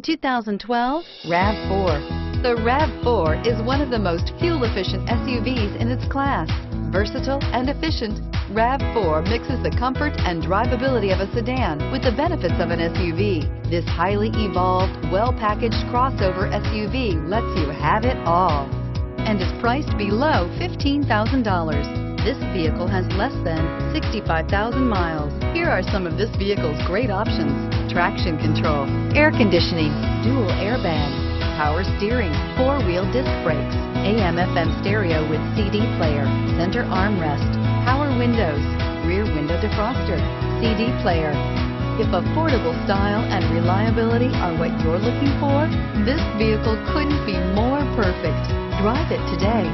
2012 RAV4. The RAV4 is one of the most fuel-efficient SUVs in its class. Versatile and efficient, RAV4 mixes the comfort and drivability of a sedan with the benefits of an SUV. This highly evolved, well-packaged crossover SUV lets you have it all and is priced below $15,000. This vehicle has less than 65,000 miles. Here are some of this vehicle's great options: traction control, air conditioning, dual airbags, power steering, four-wheel disc brakes, AM/FM stereo with CD player, center armrest, power windows, rear window defroster, CD player. If affordable style and reliability are what you're looking for, this vehicle couldn't be more perfect. Drive it today.